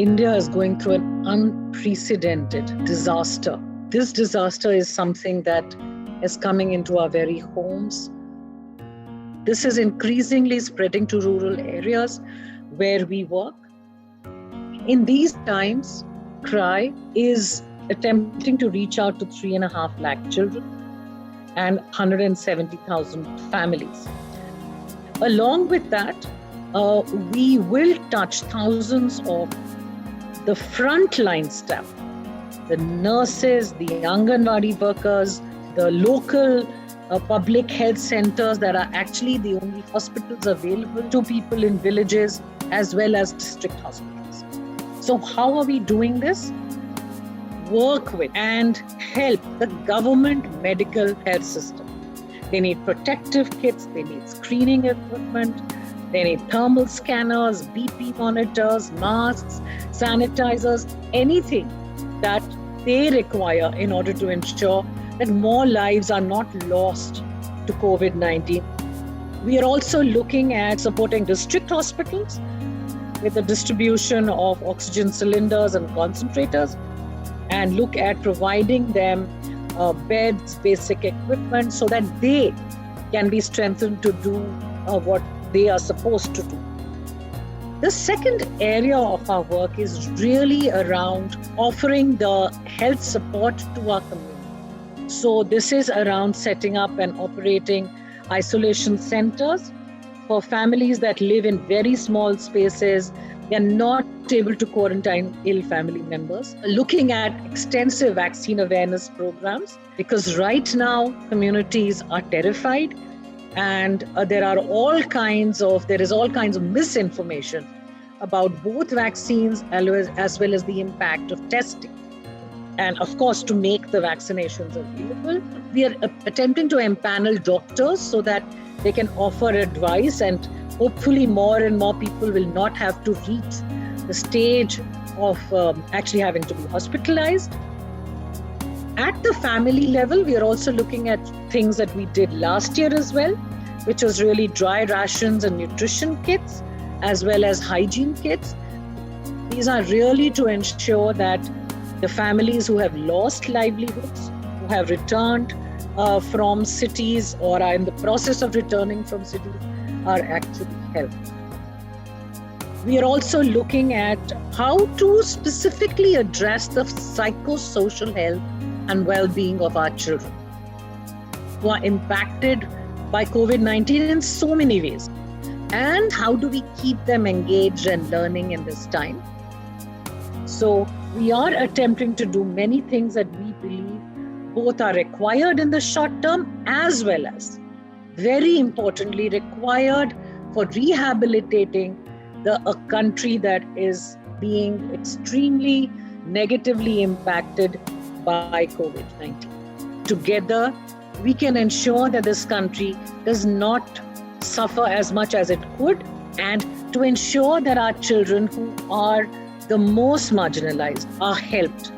India is going through an unprecedented disaster. This disaster is something that is coming into our very homes. This is increasingly spreading to rural areas where we work. In these times, CRY is attempting to reach out to 3.5 lakh children and 170,000 families. Along with that, we will touch thousands of the frontline staff, the nurses, the anganwadi workers, the local public health centers that are actually the only hospitals available to people in villages, as well as district hospitals. So how are we doing this? Work with and help the government medical health system. They need protective kits, they need screening equipment, they need thermal scanners, BP monitors, masks, sanitizers, anything that they require in order to ensure that more lives are not lost to COVID-19. We are also looking at supporting district hospitals with the distribution of oxygen cylinders and concentrators, and look at providing them beds, basic equipment, so that they can be strengthened to do what they are supposed to do. The second area of our work is really around offering the health support to our community. So this is around setting up and operating isolation centers for families that live in very small spaces. They are not able to quarantine ill family members. Looking at extensive vaccine awareness programs, because right now communities are terrified, and there is all kinds of misinformation about both vaccines as well as the impact of testing. And of course, to make the vaccinations available, we are attempting to empanel doctors so that they can offer advice, and hopefully more and more people will not have to reach the stage of actually having to be hospitalized. At the family level, we are also looking at things that we did last year as well, which was really dry rations and nutrition kits, as well as hygiene kits. These are really to ensure that the families who have lost livelihoods, who have returned from cities or are in the process of returning from cities, are actually helped. We are also looking at how to specifically address the psychosocial health and well-being of our children who are impacted by COVID-19 in so many ways. And how do we keep them engaged and learning in this time? So we are attempting to do many things that we believe both are required in the short term, as well as, very importantly, required for rehabilitating a country that is being extremely negatively impacted by COVID-19. Together, we can ensure that this country does not suffer as much as it could, and to ensure that our children who are the most marginalized are helped